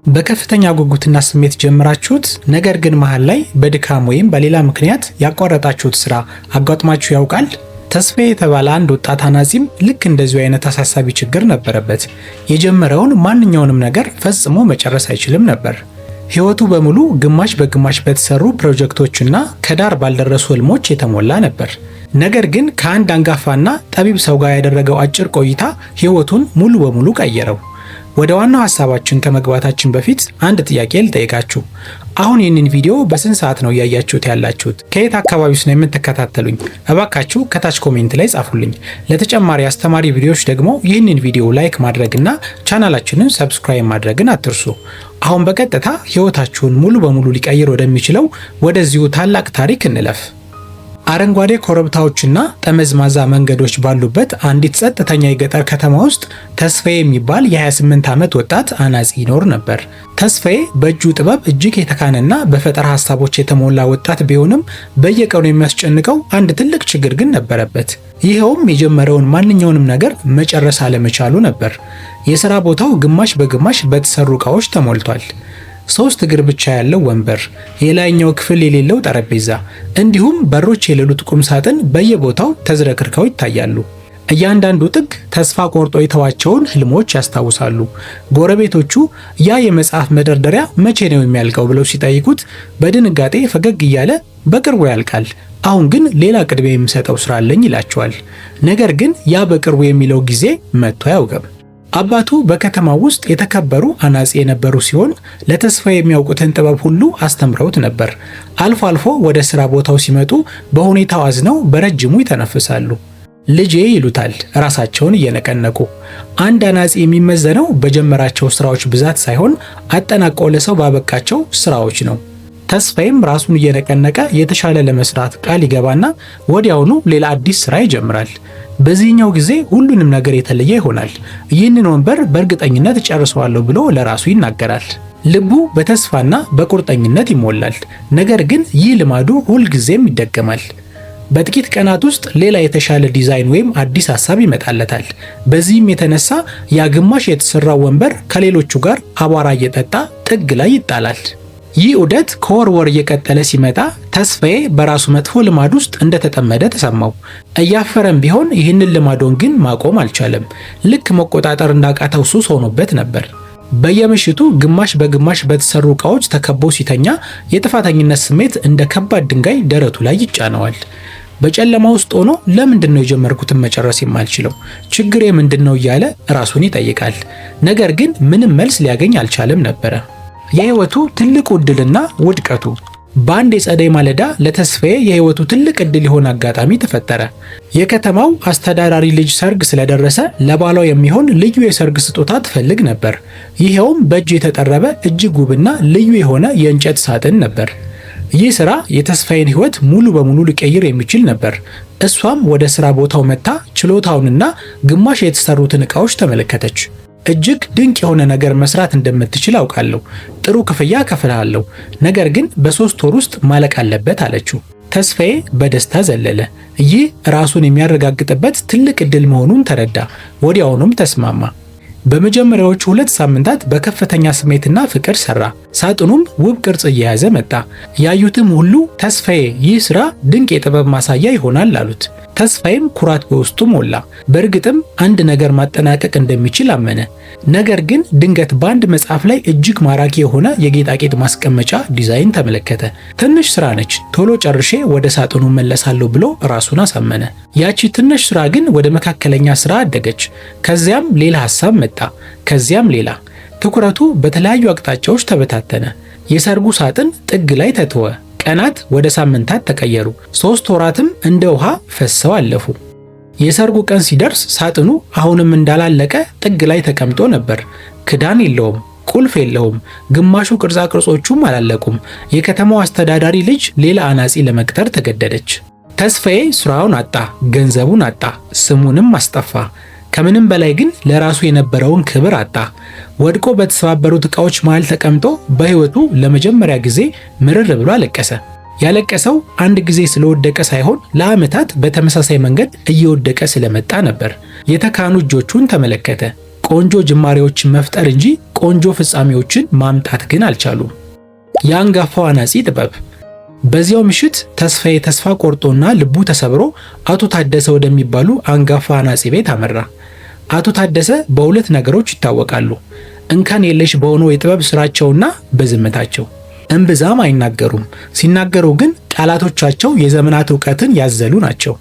በከፍተኛ ጉጉትና ስሜት ጀምራችሁት ነገር ግን መሃል ላይ በድካም ወይም በሌላ ምክንያት ያቋረጣችሁት ስራ አጋጥሟችሁ ያውቃል? ተስፋዬ የተባለ አንድ ወጣት አናጺም ልክ እንደዚሁ አይነት አሳሳቢ ችግር ነበረበት። የጀመረውን ማንኛውንም ነገር ፈጽሞ መጨረስ አይችልም ነበር። ህይወቱ በሙሉ ግማሽ በግማሽ በተሰሩ ፕሮጀክቶችና ከዳር ባልደረሱ ህልሞች የተሞላ ነበር። ነገር ግን ከአንድ አንጋፋና ጠቢብ ሰው ጋር ያደረገው አጭር ቆይታ ህይወቱን ሙሉ በሙሉ ቀየረው። ወደ ዋናው ሐሳባችን ከመግባታችን በፊት አንድ ጥያቄ ልጠይቃችሁ። አሁን ይህንን ቪዲዮ በስንት ሰዓት ነው እያያችሁት ያላችሁት? ከየት አካባቢስ ነው የምትከታተሉኝ? እባካችሁ ከታች ኮሜንት ላይ ጻፉልኝ። ለተጨማሪ አስተማሪ ቪዲዮዎች ደግሞ ይህንን ቪዲዮ ላይክ ማድረግና ቻናላችንን ሰብስክራይብ ማድረግን አትርሱ። አሁን በቀጥታ ህይወታችሁን ሙሉ በሙሉ ሊቀይር ወደሚችለው ወደዚሁ ታላቅ ታሪክ እንለፍ። አረንጓዴ ኮረብታዎችና ጠመዝማዛ መንገዶች ባሉበት አንዲት ጸጥተኛ የገጠር ከተማ ውስጥ ተስፋዬ የሚባል የ28 ዓመት ወጣት አናጺ ይኖር ነበር። ተስፋዬ በእጁ ጥበብ እጅግ የተካነና በፈጠራ ሐሳቦች የተሞላ ወጣት ቢሆንም በየቀኑ የሚያስጨንቀው አንድ ትልቅ ችግር ግን ነበረበት። ይኸውም የጀመረውን ማንኛውንም ነገር መጨረስ አለመቻሉ ነበር። የሥራ ቦታው ግማሽ በግማሽ በተሰሩ ዕቃዎች ተሞልቷል። 3 እግር ብቻ ያለው ወንበር፣ የላይኛው ክፍል የሌለው ጠረጴዛ እንዲሁም በሮች የሌሉት ቁም ሳጥን በየቦታው ተዝረክርከው ይታያሉ። እያንዳንዱ ጥግ ተስፋ ቆርጦ የተዋቸውን ህልሞች ያስታውሳሉ። ጎረቤቶቹ ያ የመጽሐፍ መደርደሪያ መቼ ነው የሚያልቀው ብለው ሲጠይቁት በድንጋጤ ፈገግ እያለ በቅርቡ ያልቃል፣ አሁን ግን ሌላ ቅድሚያ የሚሰጠው ስራ አለኝ ይላቸዋል። ነገር ግን ያ በቅርቡ የሚለው ጊዜ መጥቶ አያውቅም። አባቱ በከተማው ውስጥ የተከበሩ አናጺ የነበሩ ሲሆን ለተስፋዬ የሚያውቁትን ጥበብ ሁሉ አስተምረውት ነበር። አልፎ አልፎ ወደ ስራ ቦታው ሲመጡ በሁኔታው አዝነው በረጅሙ ይተነፍሳሉ። ልጄ ይሉታል ራሳቸውን እየነቀነቁ። አንድ አናጺ የሚመዘነው በጀመራቸው ስራዎች ብዛት ሳይሆን አጠናቆ ለሰው ባበቃቸው ስራዎች ነው። ተስፋዬም ራሱን እየነቀነቀ የተሻለ ለመስራት ቃል ይገባና ወዲያውኑ ሌላ አዲስ ስራ ይጀምራል። በዚህኛው ጊዜ ሁሉንም ነገር የተለየ ይሆናል። ይህንን ወንበር በእርግጠኝነት እጨርሰዋለሁ ብሎ ለራሱ ይናገራል። ልቡ በተስፋና በቁርጠኝነት ይሞላል። ነገር ግን ይህ ልማዱ ሁልጊዜም ይደገማል። በጥቂት ቀናት ውስጥ ሌላ የተሻለ ዲዛይን ወይም አዲስ ሐሳብ ይመጣለታል። በዚህም የተነሳ ያ ግማሽ የተሰራው ወንበር ከሌሎቹ ጋር አቧራ እየጠጣ ጥግ ላይ ይጣላል። ይህ ዑደት ከወር ወር እየቀጠለ ሲመጣ ተስፋዬ በራሱ መጥፎ ልማድ ውስጥ እንደተጠመደ ተሰማው። እያፈረም ቢሆን ይህንን ልማዶን ግን ማቆም አልቻለም። ልክ መቆጣጠር እንዳቃተው ሱስ ሆኖበት ነበር። በየምሽቱ ግማሽ በግማሽ በተሰሩ ዕቃዎች ተከቦ ሲተኛ የጥፋተኝነት ስሜት እንደ ከባድ ድንጋይ ደረቱ ላይ ይጫነዋል። በጨለማ ውስጥ ሆኖ ለምንድን ነው የጀመርኩትን መጨረስ የማልችለው? ችግሬ ምንድን ነው እያለ ራሱን ይጠይቃል። ነገር ግን ምንም መልስ ሊያገኝ አልቻለም ነበረ። የህይወቱ ትልቁ ዕድልና ውድቀቱ። በአንድ የጸደይ ማለዳ ለተስፋዬ የህይወቱ ትልቅ ዕድል የሆነ አጋጣሚ ተፈጠረ። የከተማው አስተዳዳሪ ልጅ ሰርግ ስለደረሰ ለባሏ የሚሆን ልዩ የሰርግ ስጦታ ትፈልግ ነበር። ይኸውም በእጅ የተጠረበ እጅግ ውብና ልዩ የሆነ የእንጨት ሳጥን ነበር። ይህ ስራ የተስፋዬን ህይወት ሙሉ በሙሉ ሊቀይር የሚችል ነበር። እሷም ወደ ስራ ቦታው መጥታ ችሎታውንና ግማሽ የተሰሩትን ዕቃዎች ተመለከተች። እጅግ ድንቅ የሆነ ነገር መስራት እንደምትችል አውቃለሁ። ጥሩ ክፍያ ከፍልሃለሁ፣ ነገር ግን በ3 ወር ውስጥ ማለቅ አለበት አለችው። ተስፋዬ በደስታ ዘለለ። ይህ ራሱን የሚያረጋግጥበት ትልቅ ዕድል መሆኑን ተረዳ። ወዲያውኑም ተስማማ። በመጀመሪያዎቹ 2 ሳምንታት በከፍተኛ ስሜትና ፍቅር ሰራ። ሳጥኑም ውብ ቅርጽ እየያዘ መጣ። ያዩትም ሁሉ ተስፋዬ ይህ ስራ ድንቅ የጥበብ ማሳያ ይሆናል አሉት። ተስፋዬም ኩራት በውስጡ ሞላ። በእርግጥም አንድ ነገር ማጠናቀቅ እንደሚችል አመነ። ነገር ግን ድንገት በአንድ መጽሐፍ ላይ እጅግ ማራኪ የሆነ የጌጣጌጥ ማስቀመጫ ዲዛይን ተመለከተ። ትንሽ ስራ ነች፣ ቶሎ ጨርሼ ወደ ሳጥኑ መለሳለሁ ብሎ ራሱን አሳመነ። ያቺ ትንሽ ስራ ግን ወደ መካከለኛ ስራ አደገች። ከዚያም ሌላ ሐሳብ መጣ። ከዚያም ሌላ። ትኩረቱ በተለያዩ አቅጣጫዎች ተበታተነ። የሰርጉ ሳጥን ጥግ ላይ ተተወ። ቀናት ወደ ሳምንታት ተቀየሩ። 3 ወራትም እንደ ውሃ ፈሰው አለፉ። የሰርጉ ቀን ሲደርስ ሳጥኑ አሁንም እንዳላለቀ ጥግ ላይ ተቀምጦ ነበር። ክዳን የለውም፣ ቁልፍ የለውም፣ ግማሹ ቅርጻ ቅርጾቹም አላለቁም። የከተማው አስተዳዳሪ ልጅ ሌላ አናጺ ለመቅጠር ተገደደች። ተስፋዬ ስራውን አጣ፣ ገንዘቡን አጣ፣ ስሙንም አስጠፋ። ከምንም በላይ ግን ለራሱ የነበረውን ክብር አጣ። ወድቆ በተሰባበሩት ዕቃዎች መሃል ተቀምጦ በህይወቱ ለመጀመሪያ ጊዜ ምርር ብሎ አለቀሰ። ያለቀሰው አንድ ጊዜ ስለወደቀ ሳይሆን ለዓመታት በተመሳሳይ መንገድ እየወደቀ ስለመጣ ነበር። የተካኑ እጆቹን ተመለከተ። ቆንጆ ጅማሬዎችን መፍጠር እንጂ ቆንጆ ፍጻሜዎችን ማምጣት ግን አልቻሉም። የአንጋፋው አናጺ ጥበብ። በዚያው ምሽት ተስፋዬ ተስፋ ቆርጦና ልቡ ተሰብሮ አቶ ታደሰ ወደሚባሉ አንጋፋ አናጺ ቤት አመራ። አቶ ታደሰ በሁለት ነገሮች ይታወቃሉ። እንከን የለሽ በሆነው የጥበብ ስራቸውና በዝምታቸው። እምብዛም አይናገሩም፣ ሲናገሩ ግን ቃላቶቻቸው የዘመናት ዕውቀትን ያዘሉ ናቸው።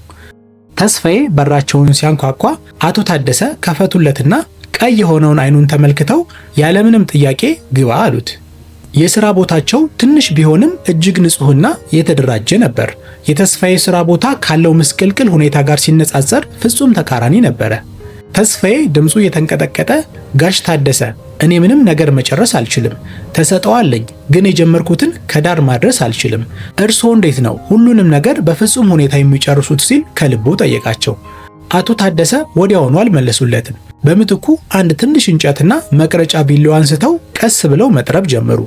ተስፋዬ በራቸውን ሲያንኳኳ አቶ ታደሰ ከፈቱለትና ቀይ የሆነውን አይኑን ተመልክተው ያለምንም ጥያቄ ግባ አሉት። የሥራ ቦታቸው ትንሽ ቢሆንም እጅግ ንጹሕና የተደራጀ ነበር። የተስፋዬ ሥራ ቦታ ካለው ምስቅልቅል ሁኔታ ጋር ሲነጻጸር ፍጹም ተቃራኒ ነበረ። ተስፋዬ ድምፁ የተንቀጠቀጠ ጋሽ ታደሰ፣ እኔ ምንም ነገር መጨረስ አልችልም፣ ተሰጥኦ አለኝ፣ ግን የጀመርኩትን ከዳር ማድረስ አልችልም። እርስዎ እንዴት ነው ሁሉንም ነገር በፍጹም ሁኔታ የሚጨርሱት? ሲል ከልቡ ጠየቃቸው። አቶ ታደሰ ወዲያውኑ አልመለሱለትም። በምትኩ አንድ ትንሽ እንጨትና መቅረጫ ቢላዋ አንስተው ቀስ ብለው መጥረብ ጀመሩ።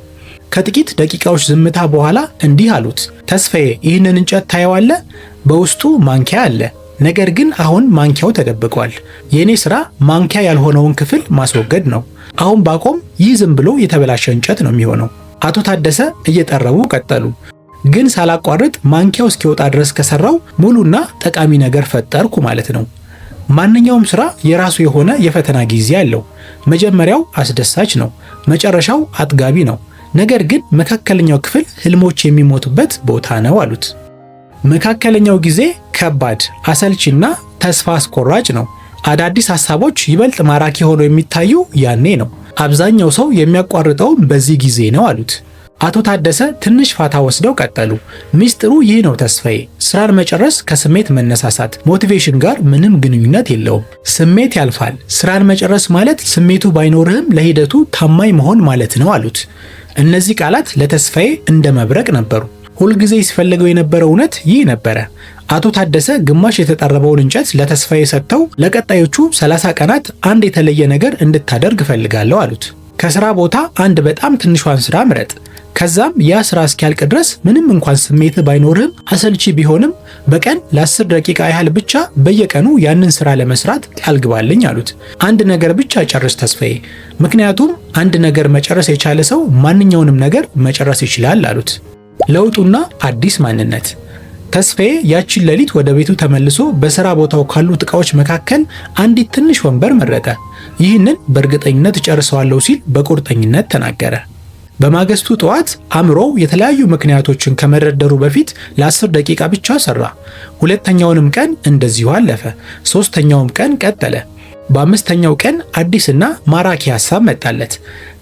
ከጥቂት ደቂቃዎች ዝምታ በኋላ እንዲህ አሉት። ተስፋዬ፣ ይህንን እንጨት ታየዋለህ? በውስጡ ማንኪያ አለ። ነገር ግን አሁን ማንኪያው ተደብቋል። የእኔ ሥራ ማንኪያ ያልሆነውን ክፍል ማስወገድ ነው። አሁን ባቆም ይህ ዝም ብሎ የተበላሸ እንጨት ነው የሚሆነው። አቶ ታደሰ እየጠረቡ ቀጠሉ። ግን ሳላቋርጥ ማንኪያው እስኪወጣ ድረስ ከሰራው ሙሉና ጠቃሚ ነገር ፈጠርኩ ማለት ነው። ማንኛውም ሥራ የራሱ የሆነ የፈተና ጊዜ አለው። መጀመሪያው አስደሳች ነው፣ መጨረሻው አጥጋቢ ነው። ነገር ግን መካከለኛው ክፍል ህልሞች የሚሞቱበት ቦታ ነው አሉት። መካከለኛው ጊዜ ከባድ፣ አሰልቺና ተስፋ አስቆራጭ ነው። አዳዲስ ሐሳቦች ይበልጥ ማራኪ ሆነው የሚታዩ ያኔ ነው። አብዛኛው ሰው የሚያቋርጠውም በዚህ ጊዜ ነው አሉት። አቶ ታደሰ ትንሽ ፋታ ወስደው ቀጠሉ። ሚስጥሩ ይህ ነው ተስፋዬ፣ ስራን መጨረስ ከስሜት መነሳሳት ሞቲቬሽን ጋር ምንም ግንኙነት የለውም። ስሜት ያልፋል። ስራን መጨረስ ማለት ስሜቱ ባይኖርህም ለሂደቱ ታማኝ መሆን ማለት ነው አሉት። እነዚህ ቃላት ለተስፋዬ እንደ መብረቅ ነበሩ። ሁልጊዜ ሲፈልገው የነበረው እውነት ይህ ነበረ። አቶ ታደሰ ግማሽ የተጠረበውን እንጨት ለተስፋዬ ሰጥተው ለቀጣዮቹ 30 ቀናት አንድ የተለየ ነገር እንድታደርግ እፈልጋለሁ አሉት። ከስራ ቦታ አንድ በጣም ትንሿን ስራ ምረጥ። ከዛም ያ ስራ እስኪያልቅ ድረስ ምንም እንኳን ስሜት ባይኖርህም አሰልቺ ቢሆንም በቀን ለ10 ደቂቃ ያህል ብቻ በየቀኑ ያንን ስራ ለመስራት ቃል ግባልኝ አሉት። አንድ ነገር ብቻ ጨርስ ተስፋዬ፣ ምክንያቱም አንድ ነገር መጨረስ የቻለ ሰው ማንኛውንም ነገር መጨረስ ይችላል አሉት። ለውጡና አዲስ ማንነት። ተስፋዬ ያቺን ሌሊት ወደ ቤቱ ተመልሶ በሥራ ቦታው ካሉት ዕቃዎች መካከል አንዲት ትንሽ ወንበር መረጠ። ይህንን በእርግጠኝነት እጨርሰዋለሁ ሲል በቁርጠኝነት ተናገረ። በማግስቱ ጠዋት አእምሮው የተለያዩ ምክንያቶችን ከመደርደሩ በፊት ለ10 ደቂቃ ብቻ ሰራ። ሁለተኛውንም ቀን እንደዚሁ አለፈ። ሦስተኛውም ቀን ቀጠለ። በአምስተኛው ቀን አዲስና ማራኪ ሐሳብ መጣለት።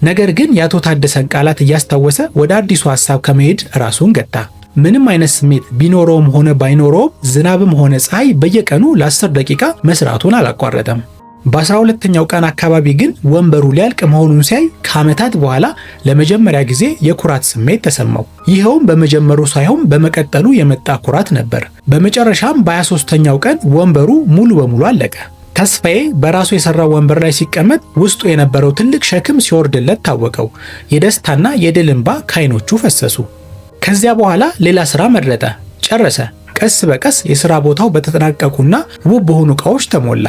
ነገር ግን የአቶ ታደሰን ቃላት እያስታወሰ ወደ አዲሱ ሐሳብ ከመሄድ ራሱን ገታ። ምንም አይነት ስሜት ቢኖረውም ሆነ ባይኖረውም ዝናብም ሆነ ፀሐይ በየቀኑ ለ10 ደቂቃ መስራቱን አላቋረጠም። በ12ኛው ቀን አካባቢ ግን ወንበሩ ሊያልቅ መሆኑን ሲያይ ከዓመታት በኋላ ለመጀመሪያ ጊዜ የኩራት ስሜት ተሰማው። ይኸውም በመጀመሩ ሳይሆን በመቀጠሉ የመጣ ኩራት ነበር። በመጨረሻም በ23ኛው ቀን ወንበሩ ሙሉ በሙሉ አለቀ። ተስፋዬ በራሱ የሰራው ወንበር ላይ ሲቀመጥ ውስጡ የነበረው ትልቅ ሸክም ሲወርድለት ታወቀው። የደስታና የድል እንባ ከዓይኖቹ ፈሰሱ። ከዚያ በኋላ ሌላ ስራ መረጠ፣ ጨረሰ። ቀስ በቀስ የሥራ ቦታው በተጠናቀቁና ውብ በሆኑ ዕቃዎች ተሞላ።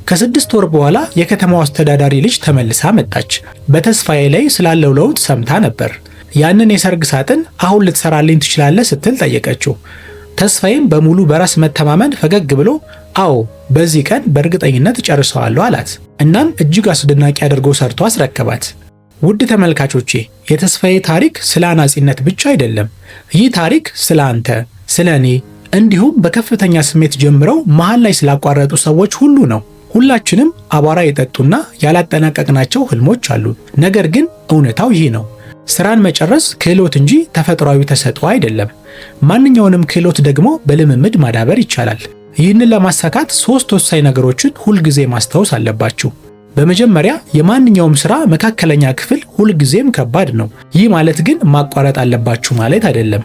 ከ6 ወር በኋላ የከተማው አስተዳዳሪ ልጅ ተመልሳ መጣች። በተስፋዬ ላይ ስላለው ለውጥ ሰምታ ነበር። ያንን የሰርግ ሳጥን አሁን ልትሰራልኝ ትችላለህ ስትል ጠየቀችው። ተስፋዬም በሙሉ በራስ መተማመን ፈገግ ብሎ አዎ በዚህ ቀን በእርግጠኝነት እጨርሰዋለሁ አላት። እናም እጅግ አስደናቂ አድርጎ ሰርቶ አስረከባት። ውድ ተመልካቾቼ የተስፋዬ ታሪክ ስለ አናጺነት ብቻ አይደለም። ይህ ታሪክ ስለ አንተ፣ ስለ እኔ እንዲሁም በከፍተኛ ስሜት ጀምረው መሃል ላይ ስላቋረጡ ሰዎች ሁሉ ነው። ሁላችንም አቧራ የጠጡና ያላጠናቀቅናቸው ህልሞች አሉን። ነገር ግን እውነታው ይህ ነው። ስራን መጨረስ ክህሎት እንጂ ተፈጥሯዊ ተሰጥኦ አይደለም። ማንኛውንም ክህሎት ደግሞ በልምምድ ማዳበር ይቻላል። ይህንን ለማሳካት 3 ወሳኝ ነገሮችን ሁልጊዜ ማስታወስ አለባችሁ። በመጀመሪያ የማንኛውም ስራ መካከለኛ ክፍል ሁልጊዜም ከባድ ነው። ይህ ማለት ግን ማቋረጥ አለባችሁ ማለት አይደለም።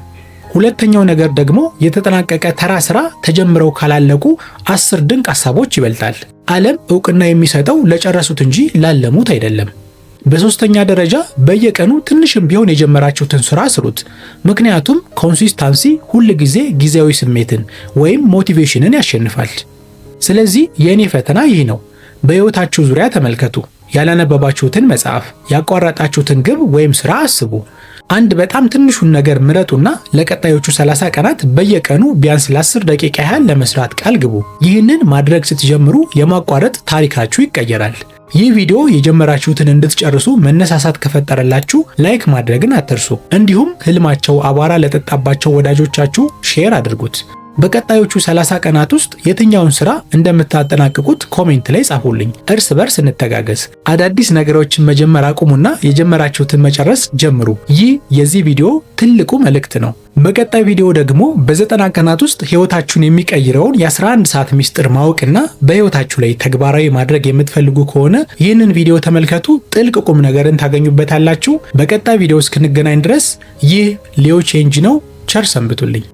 ሁለተኛው ነገር ደግሞ የተጠናቀቀ ተራ ስራ ተጀምረው ካላለቁ 10 ድንቅ ሐሳቦች ይበልጣል። ዓለም ዕውቅና የሚሰጠው ለጨረሱት እንጂ ላለሙት አይደለም። በሶስተኛ ደረጃ በየቀኑ ትንሽም ቢሆን የጀመራችሁትን ስራ ስሩት። ምክንያቱም ኮንሲስታንሲ ሁል ጊዜ ጊዜያዊ ስሜትን ወይም ሞቲቬሽንን ያሸንፋል። ስለዚህ የእኔ ፈተና ይህ ነው። በሕይወታችሁ ዙሪያ ተመልከቱ። ያላነበባችሁትን መጽሐፍ፣ ያቋረጣችሁትን ግብ ወይም ስራ አስቡ። አንድ በጣም ትንሹን ነገር ምረጡና ለቀጣዮቹ 30 ቀናት በየቀኑ ቢያንስ ለ10 ደቂቃ ያህል ለመስራት ቃል ግቡ። ይህንን ማድረግ ስትጀምሩ የማቋረጥ ታሪካችሁ ይቀየራል። ይህ ቪዲዮ የጀመራችሁትን እንድትጨርሱ መነሳሳት ከፈጠረላችሁ ላይክ ማድረግን አትርሱ። እንዲሁም ህልማቸው አቧራ ለጠጣባቸው ወዳጆቻችሁ ሼር አድርጉት። በቀጣዮቹ 30 ቀናት ውስጥ የትኛውን ስራ እንደምታጠናቅቁት ኮሜንት ላይ ጻፉልኝ። እርስ በርስ እንተጋገዝ። አዳዲስ ነገሮችን መጀመር አቁሙና የጀመራችሁትን መጨረስ ጀምሩ። ይህ የዚህ ቪዲዮ ትልቁ መልእክት ነው። በቀጣይ ቪዲዮ ደግሞ በ90 ቀናት ውስጥ ህይወታችሁን የሚቀይረውን የ11 ሰዓት ሚስጥር ማወቅና በህይወታችሁ ላይ ተግባራዊ ማድረግ የምትፈልጉ ከሆነ ይህንን ቪዲዮ ተመልከቱ። ጥልቅ ቁም ነገርን ታገኙበታላችሁ። በቀጣይ ቪዲዮ እስክንገናኝ ድረስ ይህ ሊዮ ቼንጅ ነው። ቸር ሰንብቱልኝ።